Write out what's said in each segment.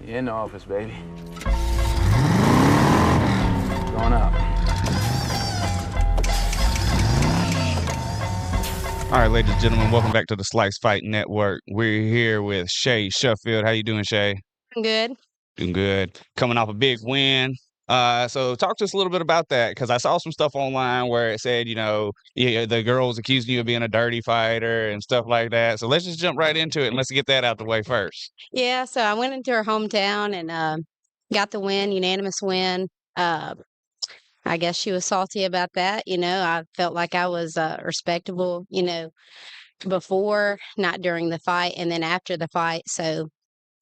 You in the office, baby. Going up. All right, ladies and gentlemen, welcome back to the Slice Fight Network. We're here with Shay Shuffield. How you doing, Shay? Good. Doing good. Coming off a big win. So talk to us a little bit about that, because I saw some stuff online where it said, yeah, the girls accusing you of being a dirty fighter and stuff like that. So let's just jump right into it and let's get that out the way first. Yeah, so I went into her hometown and got the win, unanimous win. I guess she was salty about that. I felt like I was respectable, before, not during the fight, and then after the fight. So,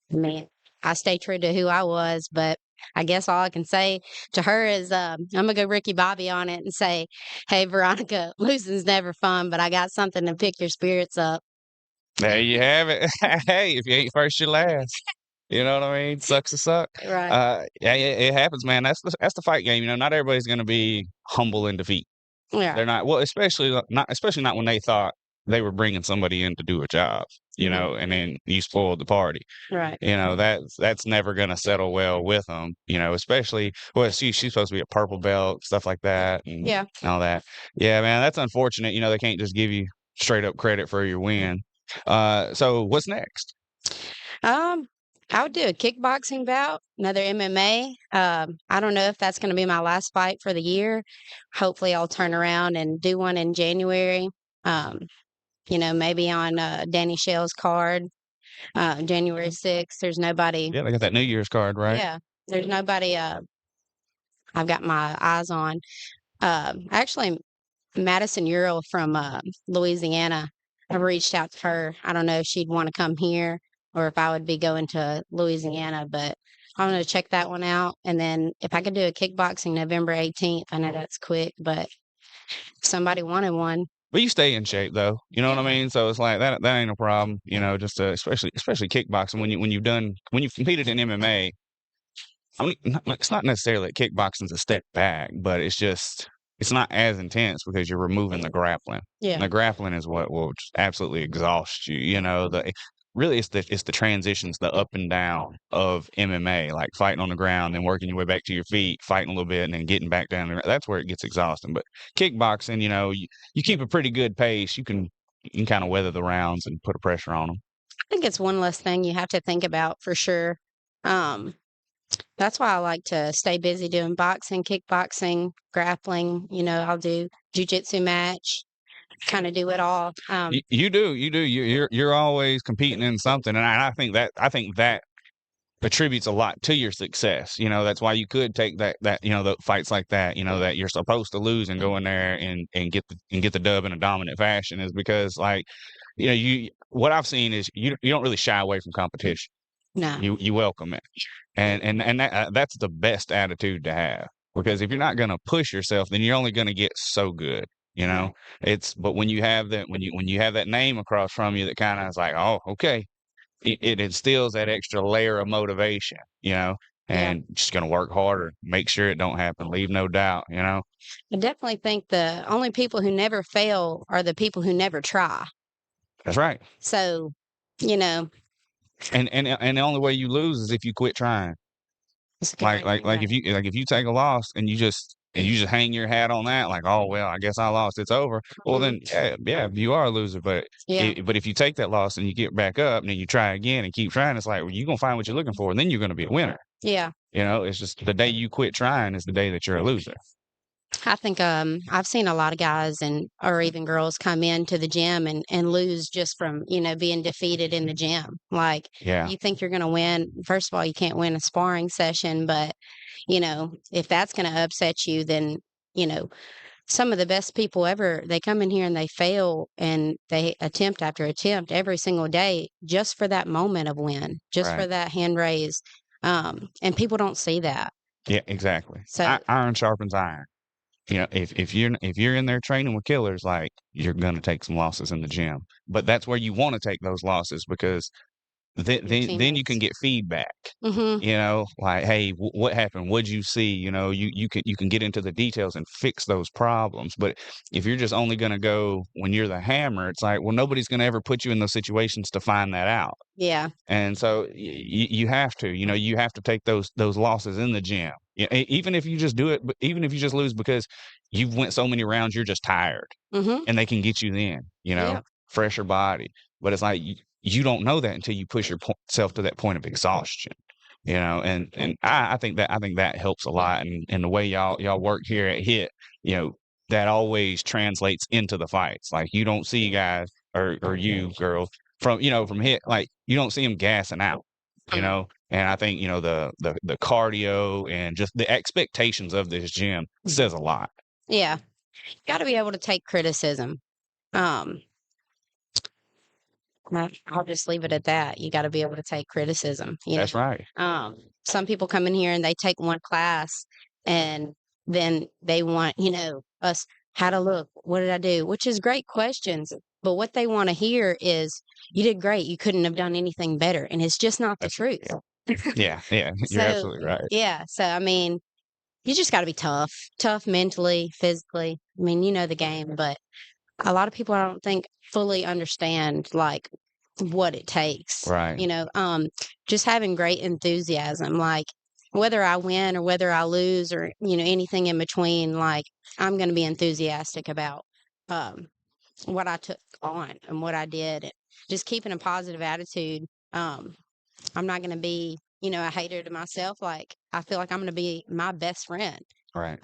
man, I stay true to who I was. But I guess all I can say to her is I'm going to go Ricky Bobby on it and say, hey, Veronica, losing's never fun, but I got something to pick your spirits up. There you have it. Hey, if you ain't first, you last. You know what I mean? Sucks to suck. Right. Yeah, it happens, man. That's the fight game. Not everybody's gonna be humble in defeat. Yeah. They're not. Well, especially not when they thought they were bringing somebody in to do a job. And then you spoiled the party. Right. That's never gonna settle well with them. Especially she's supposed to be a purple belt, stuff like that, and Yeah. all that. Yeah, man, that's unfortunate. They can't just give you straight up credit for your win. So what's next? I would do a kickboxing bout, another MMA. I don't know if that's going to be my last fight for the year. Hopefully, I'll turn around and do one in January. Maybe on Danny Shell's card, January 6th. There's nobody. Yeah, they got that New Year's card, right? Yeah, there's nobody. I've got my eyes on. Actually, Madison Ural from Louisiana. I reached out to her. I don't know if she'd want to come here or if I would be going to Louisiana, but I'm going to check that one out. And then if I could do a kickboxing November 18th, I know that's quick, but if somebody wanted one. But you stay in shape though. You know what I mean? So it's like that ain't a problem, just especially kickboxing when you've competed in MMA. I mean, it's not necessarily that kickboxing's a step back, but it's not as intense because you're removing the grappling. Yeah. And the grappling is what will just absolutely exhaust you. Really it's the transitions, the up and down of MMA, like fighting on the ground, then working your way back to your feet, fighting a little bit, and then getting back down there. That's where it gets exhausting. But kickboxing, you keep a pretty good pace. You can kind of weather the rounds and put a pressure on them. I think it's one less thing you have to think about for sure. That's why I like to stay busy doing boxing, kickboxing, grappling. I'll do jujitsu match, kind of do it all. You do. You're always competing in something, and I think that attributes a lot to your success. That's why you could take that the fights like that. That you're supposed to lose and go in there and get the dub in a dominant fashion is because what I've seen is you don't really shy away from competition. No. You welcome it, and that's the best attitude to have, because if you're not going to push yourself, then you're only going to get so good. But when you have that when you have that name across from you that kind of is like, oh, okay, it instills that extra layer of motivation. And just going to work harder, make sure it don't happen, leave no doubt. I definitely think the only people who never fail are the people who never try. That's right. So, And the only way you lose is if you quit trying. Like if you take a loss and you just hang your hat on that, like, oh well, I guess I lost, it's over. Well then, yeah, you are a loser. But if you take that loss and you get back up and then you try again and keep trying, it's like, well, you're gonna find what you're looking for, and then you're gonna be a winner. Yeah. It's just the day you quit trying is the day that you're a loser. I think I've seen a lot of guys or even girls come into the gym and lose just from, being defeated in the gym. Like, you think you're going to win. First of all, you can't win a sparring session, but, if that's going to upset you, then, some of the best people ever, they come in here and they fail and they attempt after attempt every single day just for that moment of win, just for that hand raise. And people don't see that. Yeah, exactly. So iron sharpens iron. If you're in there training with killers, like, you're going to take some losses in the gym, but that's where you want to take those losses, because then you can get feedback. Mm-hmm. You know, like, hey, what happened? What'd you see? You know, you can get into the details and fix those problems. But if you're just only going to go when you're the hammer, it's like, well, nobody's going to ever put you in those situations to find that out. Yeah. And so you have to, you know, you have to take those losses in the gym. Even if you just do it, even if you just lose because you've went so many rounds, you're just tired, Mm-hmm. and they can get you then, you know, Yep. fresher body. But it's like you don't know that until you push yourself to that point of exhaustion, you know. And I think that helps a lot. And the way y'all work here at Hit, you know, that always translates into the fights. Like you don't see guys or you girls from Hit, like you don't see them gassing out, you know. And I think, you know, the cardio and just the expectations of this gym says a lot. Yeah. Got to be able to take criticism. Um, I'll just leave it at that. You got to be able to take criticism. That's right. Some people come in here and they take one class and then they want, us how to look. What did I do? Which is great questions. But what they want to hear is, you did great. You couldn't have done anything better. And it's just not the truth. Yeah, you're So, absolutely right. yeah. So, I mean, you just got to be tough mentally, physically. I mean, you know the game, but a lot of people I don't think fully understand like what it takes. Right. Just having great enthusiasm, like whether I win or whether I lose or anything in between, like I'm going to be enthusiastic about what I took on and what I did. And just keeping a positive attitude. I'm not going to be a hater to myself. Like I feel like I'm going to be my best friend. Right.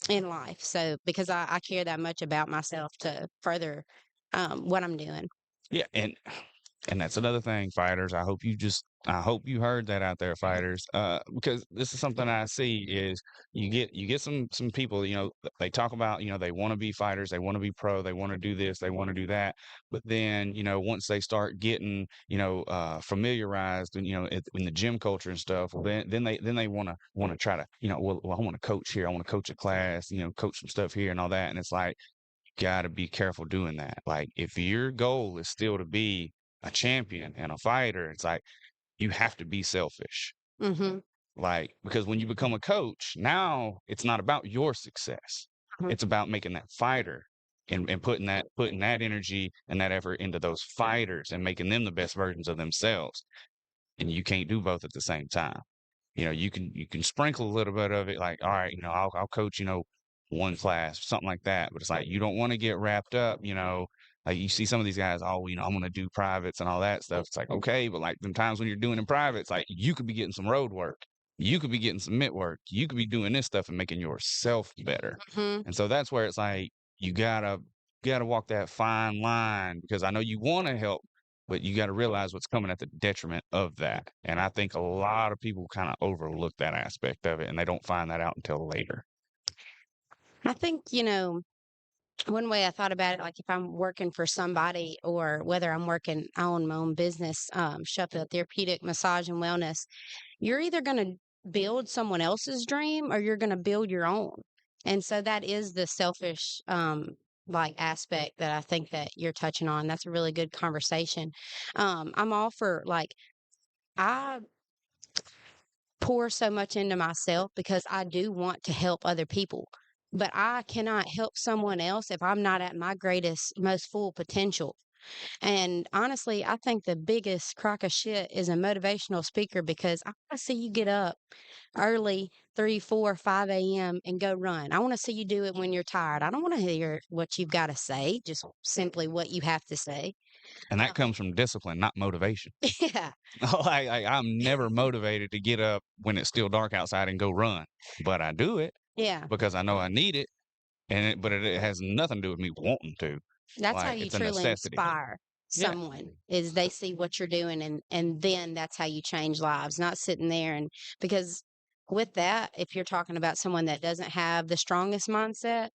In life. So because I care that much about myself to further what I'm doing. Yeah, and that's another thing, fighters. I hope you heard that out there, fighters. Because this is something I see is you get some people, you know, they talk about, you know, they want to be fighters, they want to be pro, they want to do this, they want to do that. But then, you know, once they start getting, familiarized and, in the gym culture and stuff, well, then they want to try to, well, I want to coach here, I want to coach a class, coach some stuff here and all that. And it's like, got to be careful doing that. Like, if your goal is still to be a champion and a fighter, it's like you have to be selfish. Mm-hmm. Like, because when you become a coach, now it's not about your success. Mhm. It's about making that fighter and putting that energy and that effort into those fighters and making them the best versions of themselves. And you can't do both at the same time. You can sprinkle a little bit of it, like, all right, I'll coach, one class, something like that. But it's like you don't want to get wrapped up, like you see some of these guys, oh, I'm gonna do privates and all that stuff. It's like, okay, but like them times when you're doing in privates, like you could be getting some road work, you could be getting some mitt work, you could be doing this stuff and making yourself better. Mm-hmm. And so that's where it's like you gotta walk that fine line, because I know you want to help, but you got to realize what's coming at the detriment of that. And I think a lot of people kind of overlook that aspect of it, and they don't find that out until later. I think, one way I thought about it, like if I'm working for somebody or whether I own my own business, Shuffield Therapeutic Massage and Wellness, you're either going to build someone else's dream or you're going to build your own. And so that is the selfish, like aspect that I think that you're touching on. That's a really good conversation. I'm all for like, I pour so much into myself because I do want to help other people. But I cannot help someone else if I'm not at my greatest, most full potential. And honestly, I think the biggest crock of shit is a motivational speaker because I want to see you get up early, 3, 4, 5 a.m. and go run. I want to see you do it when you're tired. I don't want to hear what you've got to say, just simply what you have to say. And that comes from discipline, not motivation. Yeah. I'm never motivated to get up when it's still dark outside and go run, but I do it Yeah. because I know I need it. But it has nothing to do with me wanting to. That's how Like, you it's a truly necessity. inspire Yeah. someone is they see what you're doing and then that's how you change lives, not sitting there and because with that, if you're talking about someone that doesn't have the strongest mindset,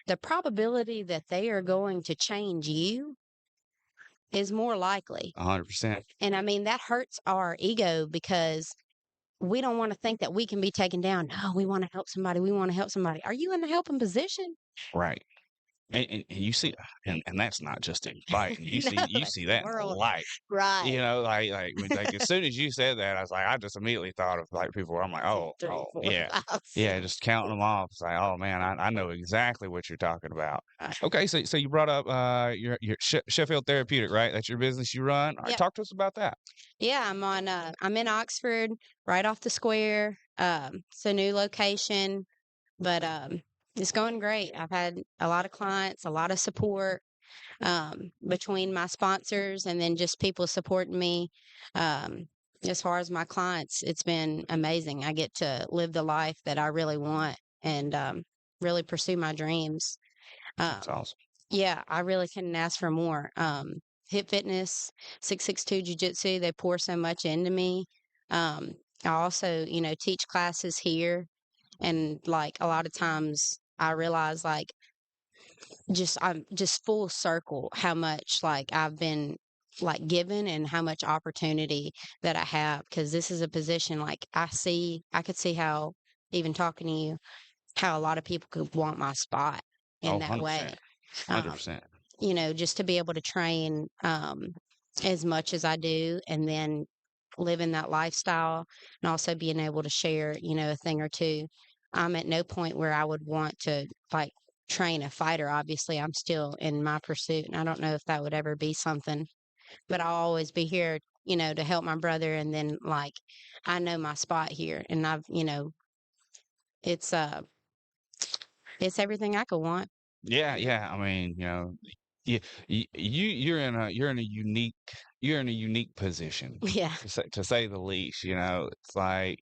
the probability that they are going to change you is more likely. 100%. And I mean, that hurts our ego because we don't want to think that we can be taken down. No, we want to help somebody. We want to help somebody. Are you in the helping position? Right. And you see, and that's not just in fighting. You No, see that's that in world. life. Right. You know, like as soon as you said that, I was like, I just immediately thought of like people where I'm like, oh, 3, oh, 4, yeah, 5, yeah, 6. just counting them off. It's like, oh man, I know exactly what you're talking about. Okay, so you brought up your Sheffield Therapeutic, right? That's your business you run. All right, Yep. talk to us about that. Yeah, I'm in Oxford, right off the square. It's a new location, but it's going great. I've had a lot of clients, a lot of support between my sponsors and then just people supporting me. Um, as far as my clients, it's been amazing. I get to live the life that I really want and really pursue my dreams. That's Um, awesome. yeah, I really couldn't ask for more. Hip Fitness, 662 Jiu-Jitsu, they pour so much into me. Um, I also, teach classes here. And like a lot of times I realize like I'm just full circle how much like I've been like given and how much opportunity that I have because this is a position like I could see how even talking to you how a lot of people could want my spot Oh, in that 100%. way. Um, 100%. just to be able to train as much as I do and then living that lifestyle and also being able to share, a thing or two. I'm at no point where I would want to like train a fighter. Obviously, I'm still in my pursuit and I don't know if that would ever be something, but I'll always be here, to help my brother and then like I know my spot here and it's it's everything I could want. Yeah, yeah. I mean, you, you're in a unique position Yeah. to say the least. It's like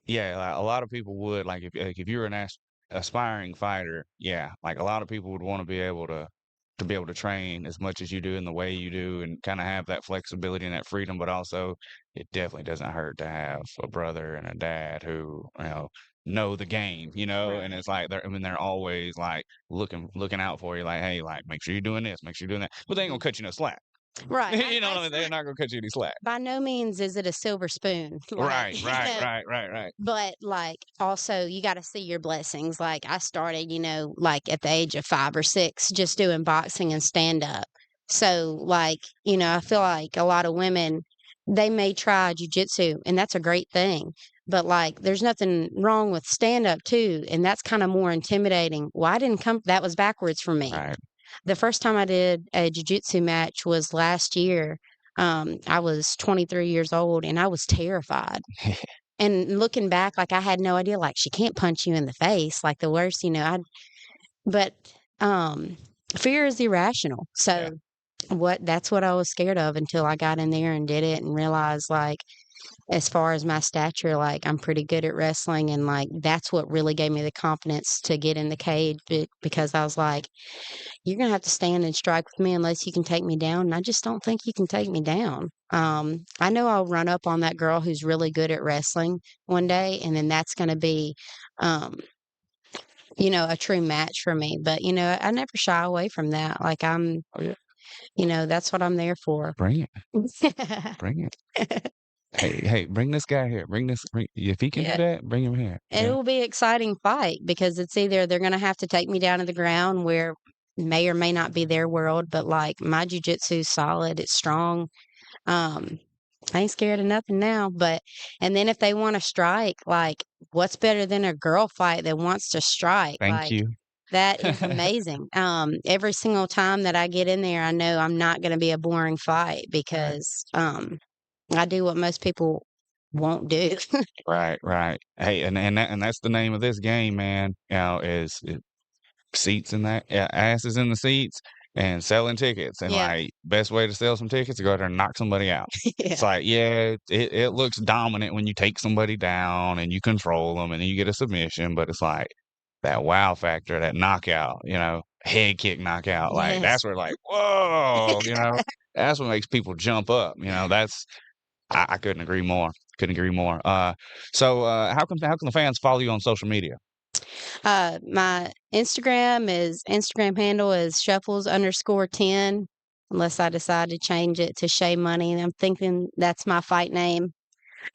yeah, like a lot of people would like if you're an aspiring fighter, yeah, like a lot of people would want to be able to train as much as you do in the way you do and kind of have that flexibility and that freedom, but also it definitely doesn't hurt to have a brother and a dad who, know the game, and Right. it's like they're always like looking out for you, like, hey, like make sure you're doing this, make sure you're doing that. But they ain't gonna cut you no slack. Right. You know what I mean? They're not gonna cut you any slack. By no means is it a silver spoon. Like, Right, right, right, right, right. but like also you got to see your blessings. Like I started, like at the age of 5 or 6, just doing boxing and stand up. So like, I feel like a lot of women, they may try jujitsu and that's a great thing. But like, there's nothing wrong with stand up too. And that's kind of more intimidating. Well, I didn't come, that was backwards for me. Right. The first time I did a jiu-jitsu match was last year. I was 23 years old and I was terrified. And looking back, like I had no idea, like she can't punch you in the face, like the worst, but um fear is irrational. Yeah. So that's what I was scared of until I got in there and did it and realized like as far as my stature, like I'm pretty good at wrestling and like that's what really gave me the confidence to get in the cage because I was like, you're gonna have to stand and strike with me unless you can take me down. And I just don't think you can take me down. I know I'll run up on that girl who's really good at wrestling one day, and then that's gonna be, um, a true match for me. But I never shy away from that. Like Oh yeah. that's what I'm there for. Bring it. Bring it. Hey, bring this guy here. If he can do Yeah. that, bring him here. It will be an exciting fight because it's either they're gonna have to take me down to the ground where may or may not be their world, but like my jujitsu's solid, it's strong. Um, I ain't scared of nothing now, and then if they want to strike, like, what's better than a girl fight that wants to strike? Thank Like, you. that is amazing. Every single time that I get in there, I know I'm not going to be a boring fight because, I do what most people won't do. Right, right. Hey, and that's the name of this game, man. Seats in that asses in the seats and selling tickets. And Yeah. like best way to sell some tickets to go out there and knock somebody out. It's Yeah. like, yeah, it looks dominant when you take somebody down and you control them and then you get a submission, but it's like that wow factor, that knockout, head kick knockout. Like Yes. that's where like, whoa, that's what makes people jump up. I couldn't agree more. Couldn't agree more. So how can the fans follow you on social media? My Instagram handle is shuffles_10, unless I decide to change it to Shay Money. And I'm thinking that's my fight name.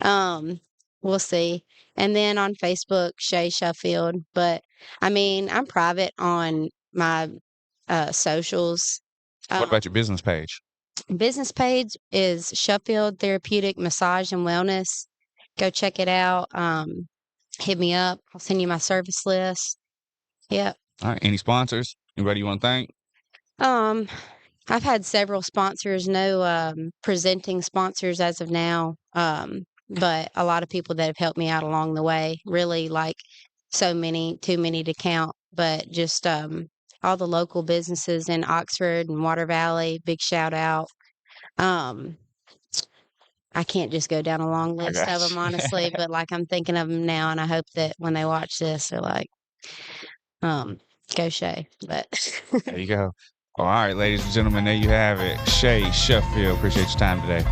Um, we'll see. And then on Facebook, Shay Shuffield. But I mean, I'm private on my socials. What about your business page? Business page is Shuffield Therapeutic Massage and Wellness. Go check it out. Hit me up. I'll send you my service list. Yep. All right. Any sponsors? Anybody you want to thank? I've had several sponsors, no presenting sponsors as of now, but a lot of people that have helped me out along the way. Really, like so many, too many to count. But just all the local businesses in Oxford and Water Valley, big shout out. I can't just go down a long list of them, honestly, but like I'm thinking of them now, and I hope that when they watch this, they're like, go Shay. But there you go. All right, ladies and gentlemen, there you have it. Shay Shuffield, appreciate your time today.